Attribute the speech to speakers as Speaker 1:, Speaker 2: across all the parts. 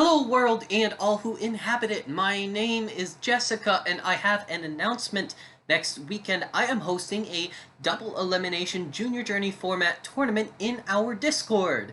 Speaker 1: Hello world and all who inhabit it, my name is Jessica and I have an announcement. Next weekend I am hosting a double elimination Junior Journey format tournament in our Discord.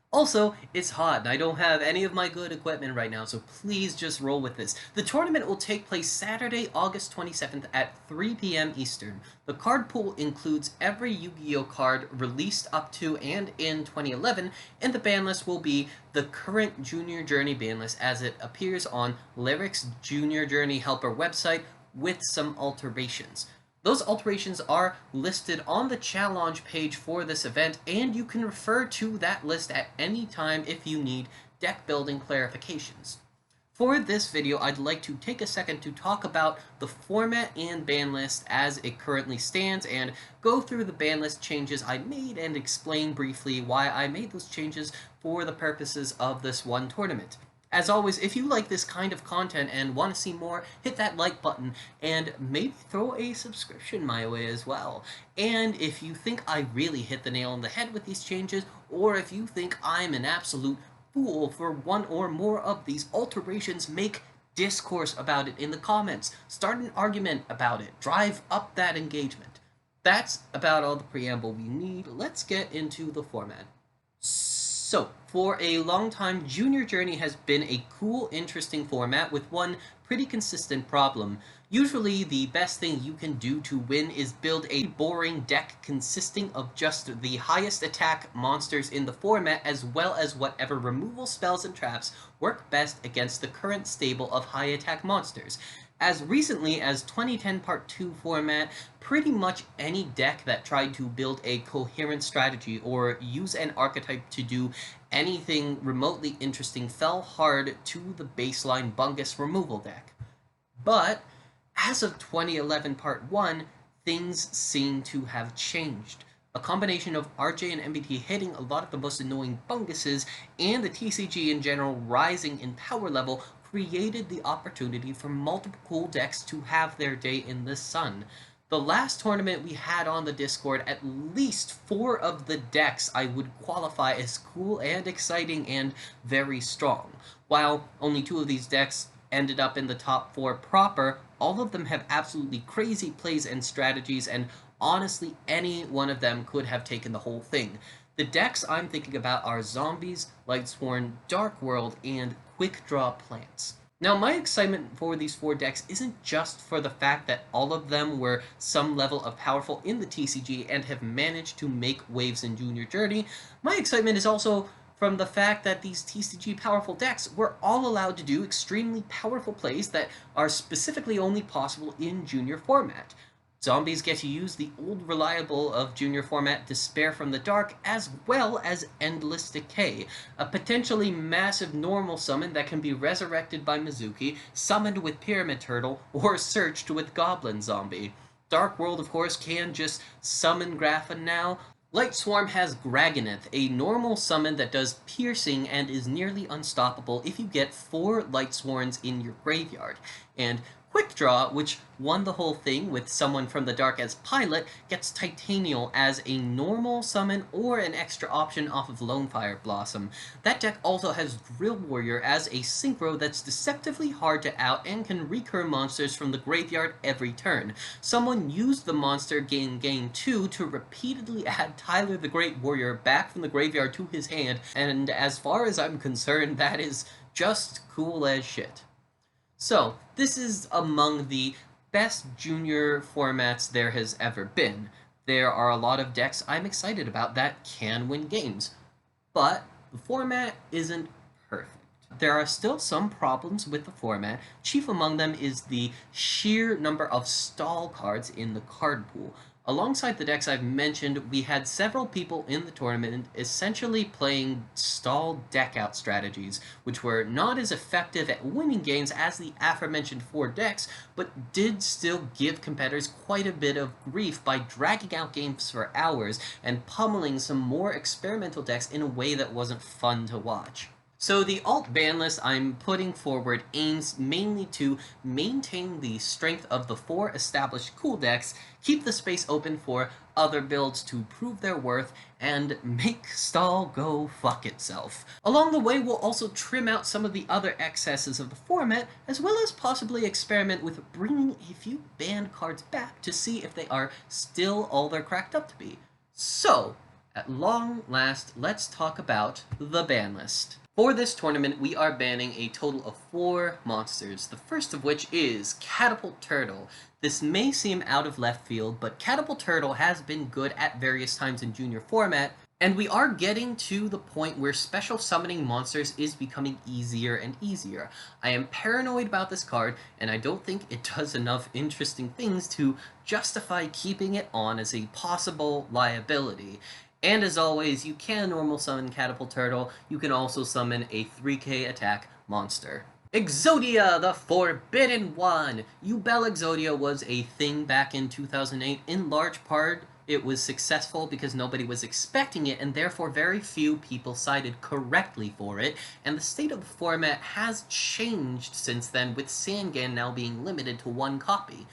Speaker 1: Also, it's hot and I don't have any of my good equipment right now, so please just roll with this. The tournament will take place Saturday, August 27th at 3 p.m. Eastern. The card pool includes every Yu-Gi-Oh card released up to and in 2011, and the ban list will be the current Junior Journey ban list as it appears on Lyric's Junior Journey Helper website with some alterations. Those alterations are listed on the challenge page for this event, and you can refer to that list at any time if you need deck building clarifications. For this video, I'd like to take a second to talk about the format and ban list as it currently stands, and go through the ban list changes I made and explain briefly why I made those changes for the purposes of this one tournament. As always, if you like this kind of content and want to see more, hit that like button and maybe throw a subscription my way as well. And if you think I really hit the nail on the head with these changes, or if you think I'm an absolute fool for one or more of these alterations, make discourse about it in the comments. Start an argument about it. Drive up that engagement. That's about all the preamble we need. Let's get into the format. So, for a long time, Junior Journey has been a cool, interesting format with one pretty consistent problem. Usually, the best thing you can do to win is build a boring deck consisting of just the highest attack monsters in the format, as well as whatever removal spells and traps work best against the current stable of high attack monsters. As recently as 2010 Part 2 format, pretty much any deck that tried to build a coherent strategy or use an archetype to do anything remotely interesting fell hard to the baseline Bungus removal deck. But as of 2011 Part 1, things seem to have changed. A combination of RJ and MBT hitting a lot of the most annoying Bunguses, and the TCG in general rising in power level, created the opportunity for multiple cool decks to have their day in the sun. The last tournament we had on the Discord, at least 4 of the decks I would qualify as cool and exciting and very strong. While only 2 of these decks ended up in the top 4 proper, all of them have absolutely crazy plays and strategies, and honestly any one of them could have taken the whole thing. The decks I'm thinking about are Zombies, Lightsworn, Dark World, and Quick Draw Plants. Now, my excitement for these 4 decks isn't just for the fact that all of them were some level of powerful in the TCG and have managed to make waves in Junior Journey. My excitement is also from the fact that these TCG powerful decks were all allowed to do extremely powerful plays that are specifically only possible in Junior format. Zombies get to use the old reliable of Junior format Despair from the Dark, as well as Endless Decay, a potentially massive normal summon that can be resurrected by Mizuki, summoned with Pyramid Turtle, or searched with Goblin Zombie. Dark World, of course, can just summon Grapha now. Light Swarm has Graganeth, a normal summon that does piercing and is nearly unstoppable if you get 4 Light Swarms in your graveyard. And Quick Draw, which won the whole thing with someone from the Dark as pilot, gets Titanial as a normal summon or an extra option off of Lonefire Blossom. That deck also has Drill Warrior as a synchro that's deceptively hard to out and can recur monsters from the graveyard every turn. Someone used the monster in Game 2 to repeatedly add Tyler the Great Warrior back from the graveyard to his hand, and as far as I'm concerned, that is just cool as shit. So, this is among the best Junior formats there has ever been. There are a lot of decks I'm excited about that can win games, but the format isn't perfect. There are still some problems with the format. Chief among them is the sheer number of stall cards in the card pool. Alongside the decks I've mentioned, we had several people in the tournament essentially playing stall deck-out strategies, which were not as effective at winning games as the aforementioned 4 decks, but did still give competitors quite a bit of grief by dragging out games for hours and pummeling some more experimental decks in a way that wasn't fun to watch. So the alt ban list I'm putting forward aims mainly to maintain the strength of the 4 established cool decks, keep the space open for other builds to prove their worth, and make stall go fuck itself. Along the way, we'll also trim out some of the other excesses of the format, as well as possibly experiment with bringing a few banned cards back to see if they are still all they're cracked up to be. So, at long last, let's talk about the ban list. For this tournament, we are banning a total of 4 monsters, the first of which is Catapult Turtle. This may seem out of left field, but Catapult Turtle has been good at various times in Junior format, and we are getting to the point where special summoning monsters is becoming easier and easier. I am paranoid about this card, and I don't think it does enough interesting things to justify keeping it on as a possible liability. And as always, you can normal summon Catapult Turtle. You can also summon a 3k attack monster. Exodia, the Forbidden One! Ubel Exodia was a thing back in 2008. In large part, it was successful because nobody was expecting it, and therefore very few people cited correctly for it, and the state of the format has changed since then, with Sangan now being limited to 1 copy.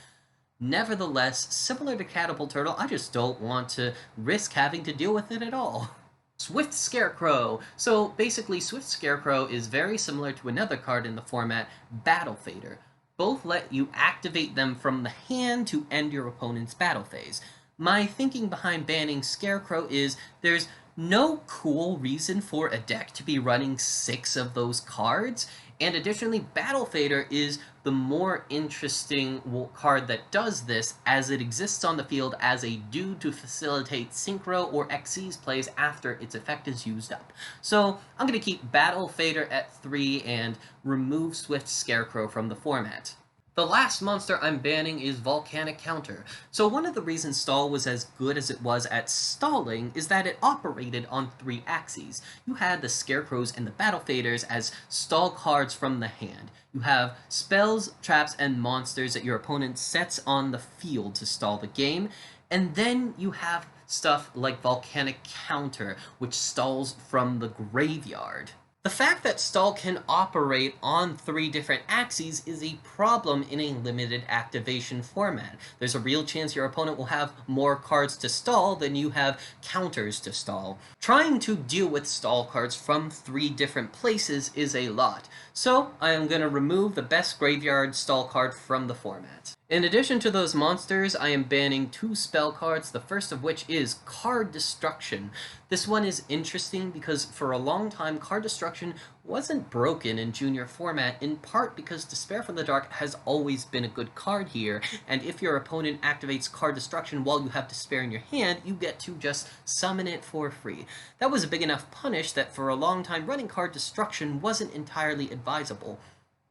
Speaker 1: Nevertheless, similar to Catapult Turtle, I just don't want to risk having to deal with it at all. Swift Scarecrow. So basically, Swift Scarecrow is very similar to another card in the format, Battle Fader. Both let you activate them from the hand to end your opponent's battle phase. My thinking behind banning Scarecrow is there's no cool reason for a deck to be running 6 of those cards, and additionally, Battle Fader is the more interesting card that does this, as it exists on the field as a dude to facilitate Synchro or Xyz plays after its effect is used up. So I'm going to keep Battle Fader at 3 and remove Swift Scarecrow from the format. The last monster I'm banning is Volcanic Counter. So one of the reasons Stall was as good as it was at stalling is that it operated on 3 axes. You had the Scarecrows and the Battle Faders as stall cards from the hand. You have spells, traps, and monsters that your opponent sets on the field to stall the game, and then you have stuff like Volcanic Counter, which stalls from the graveyard. The fact that stall can operate on 3 different axes is a problem in a limited activation format. There's a real chance your opponent will have more cards to stall than you have counters to stall. Trying to deal with stall cards from 3 different places is a lot, so I am going to remove the best graveyard stall card from the format. In addition to those monsters, I am banning 2 spell cards, the first of which is Card Destruction. This one is interesting because for a long time, Card Destruction wasn't broken in Junior format, in part because Despair from the Dark has always been a good card here, and if your opponent activates Card Destruction while you have Despair in your hand, you get to just summon it for free. That was a big enough punish that for a long time running Card Destruction wasn't entirely advisable.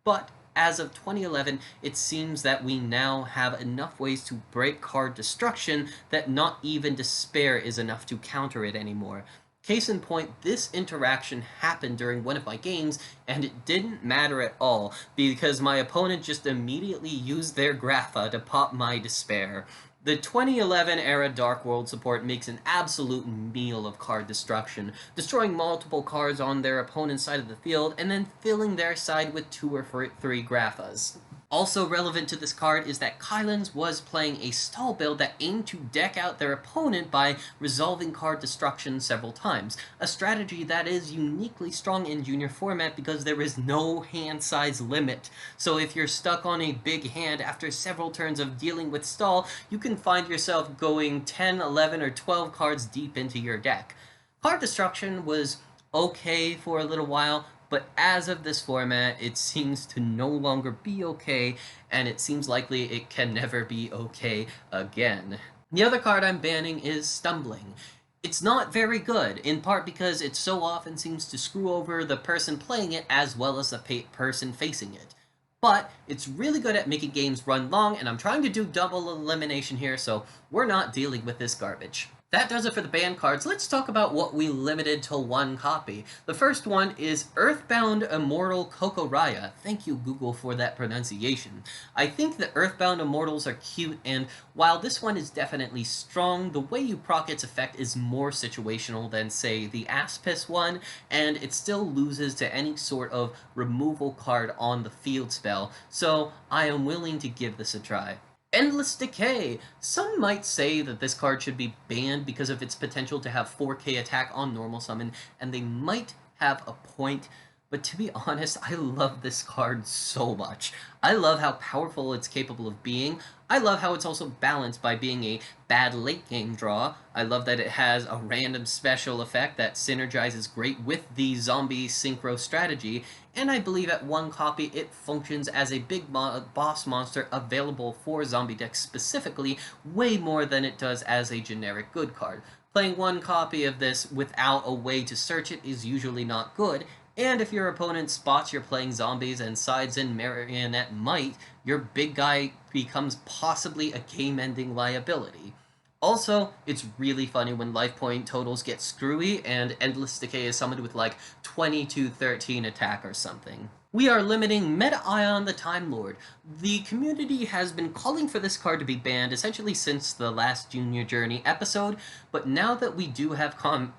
Speaker 1: But as of 2011, it seems that we now have enough ways to break Card Destruction that not even Despair is enough to counter it anymore. Case in point, this interaction happened during one of my games, and it didn't matter at all, because my opponent just immediately used their Grapha to pop my Despair. The 2011 era Dark World support makes an absolute meal of card destruction, destroying multiple cards on their opponent's side of the field, and then filling their side with 2 or 3 Graphas. Also relevant to this card is that Kylan's was playing a stall build that aimed to deck out their opponent by resolving card destruction several times, a strategy that is uniquely strong in Junior format because there is no hand size limit. So if you're stuck on a big hand after several turns of dealing with stall, you can find yourself going 10, 11, or 12 cards deep into your deck. Card destruction was okay for a little while, but as of this format, it seems to no longer be okay, and it seems likely it can never be okay again. The other card I'm banning is Stumbling. It's not very good, in part because it so often seems to screw over the person playing it as well as the person facing it. But it's really good at making games run long, and I'm trying to do double elimination here, so we're not dealing with this garbage. That does it for the banned cards. Let's talk about what we limited to one copy. The first one is Earthbound Immortal Kokoraya. Thank you, Google, for that pronunciation. I think the Earthbound Immortals are cute, and while this one is definitely strong, the way you proc its effect is more situational than, say, the Aspis one, and it still loses to any sort of removal card on the field spell, so I am willing to give this a try. Endless Decay! Some might say that this card should be banned because of its potential to have 4k attack on normal summon, and they might have a point, but to be honest, I love this card so much. I love how powerful it's capable of being. I love how it's also balanced by being a bad late game draw. I love that it has a random special effect that synergizes great with the zombie synchro strategy, and I believe at one copy it functions as a big boss monster available for zombie decks specifically, way more than it does as a generic good card. Playing one copy of this without a way to search it is usually not good, and if your opponent spots you're playing zombies and sides in Marionette Might, your big guy becomes possibly a game-ending liability. Also, it's really funny when life point totals get screwy and Endless Decay is summoned with like 22-13 attack or something. We are limiting Meta-Ion the Time Lord. The community has been calling for this card to be banned essentially since the last Junior Journey episode, but now that we do have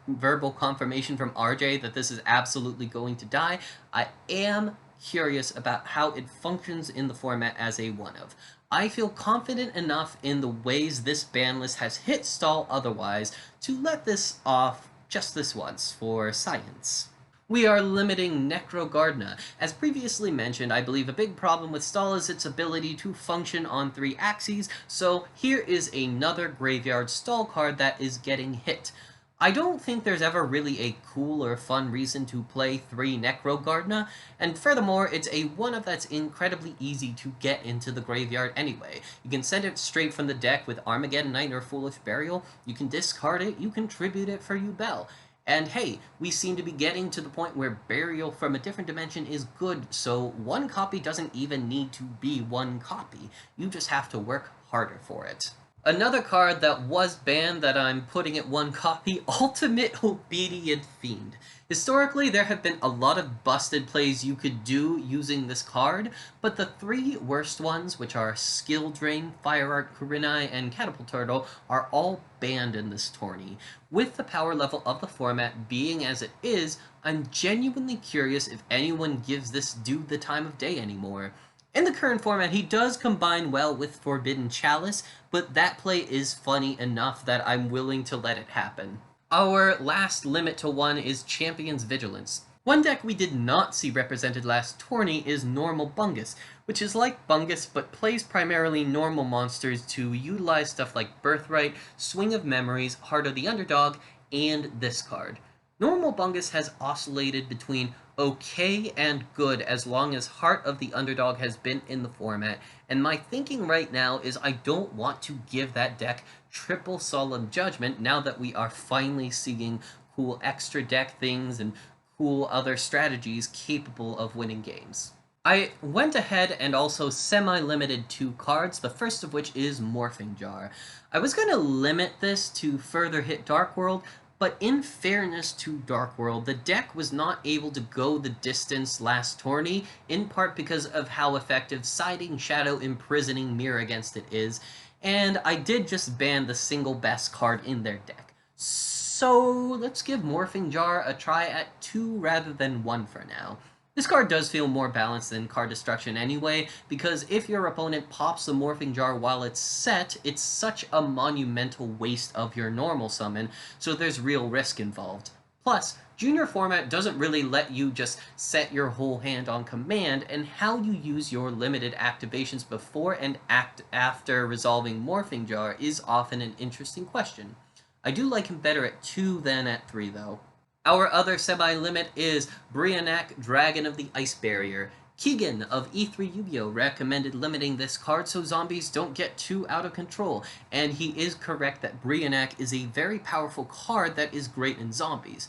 Speaker 1: verbal confirmation from RJ that this is absolutely going to die, I am curious about how it functions in the format as a one-of. I feel confident enough in the ways this ban list has hit stall otherwise to let this off just this once for science. We are limiting Necrogardna. As previously mentioned, I believe a big problem with stall is its ability to function on 3 axes, so here is another graveyard stall card that is getting hit. I don't think there's ever really a cool or fun reason to play 3 Necrogardna, and furthermore, it's a one-of that's incredibly easy to get into the graveyard anyway. You can send it straight from the deck with Armageddon Knight or Foolish Burial, you can discard it, you can tribute it for Yubel. And hey, we seem to be getting to the point where Burial from a Different Dimension is good, so one copy doesn't even need to be one copy. You just have to work harder for it. Another card that was banned that I'm putting at one copy, Ultimate Obedient Fiend. Historically, there have been a lot of busted plays you could do using this card, but the 3 worst ones, which are Skill Drain, Fire Art Kurinai, and Catapult Turtle, are all banned in this tourney. With the power level of the format being as it is, I'm genuinely curious if anyone gives this dude the time of day anymore. In the current format, he does combine well with Forbidden Chalice, but that play is funny enough that I'm willing to let it happen. Our last limit to 1 is Champion's Vigilance. One deck we did not see represented last tourney is Normal Bungus, which is like Bungus but plays primarily normal monsters to utilize stuff like Birthright, Swing of Memories, Heart of the Underdog, and this card. Normal Bungus has oscillated between okay and good as long as Heart of the Underdog has been in the format, and my thinking right now is I don't want to give that deck triple Solemn Judgment now that we are finally seeing cool extra deck things and cool other strategies capable of winning games. I went ahead and also semi-limited 2 cards, the first of which is Morphing Jar. I was going to limit this to further hit Dark World, but in fairness to Dark World, the deck was not able to go the distance last tourney, in part because of how effective Siding Shadow Imprisoning Mirror against it is, and I did just ban the single best card in their deck. So let's give Morphing Jar a try at 2 rather than 1 for now. This card does feel more balanced than Card Destruction anyway, because if your opponent pops the Morphing Jar while it's set, it's such a monumental waste of your normal summon, so there's real risk involved. Plus, Junior format doesn't really let you just set your whole hand on command, and how you use your limited activations before and after resolving Morphing Jar is often an interesting question. I do like him better at 2 than at 3 though. Our other semi-limit is Breannak, Dragon of the Ice Barrier. Keegan of E3 Yu-Gi-Oh! Recommended limiting this card so zombies don't get too out of control, and he is correct that Breannak is a very powerful card that is great in zombies.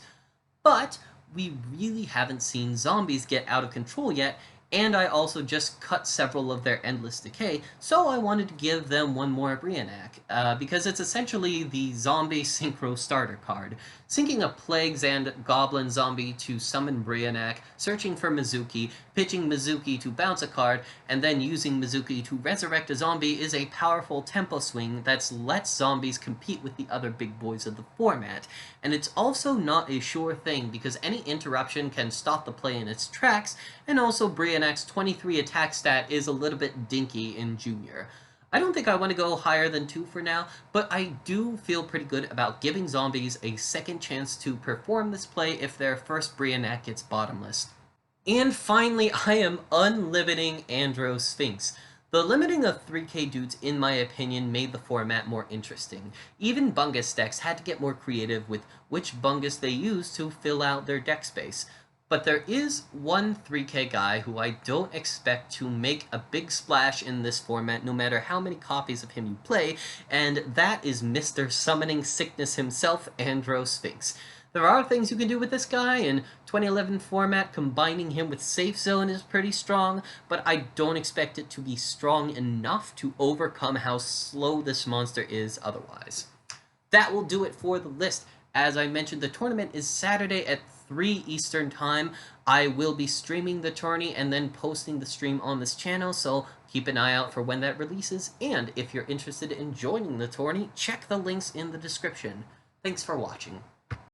Speaker 1: But we really haven't seen zombies get out of control yet, And I also just cut several of their Endless Decay, so I wanted to give them one more Breannak, because it's essentially the zombie synchro starter card. Syncing a Plagues and Goblin zombie to summon Breannak, searching for Mizuki, pitching Mizuki to bounce a card, and then using Mizuki to resurrect a zombie is a powerful tempo swing that lets zombies compete with the other big boys of the format. And it's also not a sure thing, because any interruption can stop the play in its tracks, and also Breannak's 23 attack stat is a little bit dinky in Junior. I don't think I want to go higher than 2 for now, but I do feel pretty good about giving zombies a second chance to perform this play if their first Breannak gets bottomless. And finally, I am unlimiting Andro Sphinx. The limiting of 3k dudes, in my opinion, made the format more interesting. Even Bungus decks had to get more creative with which Bungus they use to fill out their deck space. But there is one 3k guy who I don't expect to make a big splash in this format no matter how many copies of him you play, and that is Mr. Summoning Sickness himself, Andro Sphinx. There are things you can do with this guy. In 2011 format, combining him with Safe Zone is pretty strong, but I don't expect it to be strong enough to overcome how slow this monster is otherwise. That will do it for the list. As I mentioned, the tournament is Saturday at 3 Eastern Time. I will be streaming the tourney and then posting the stream on this channel, so keep an eye out for when that releases. And if you're interested in joining the tourney, check the links in the description. Thanks for watching.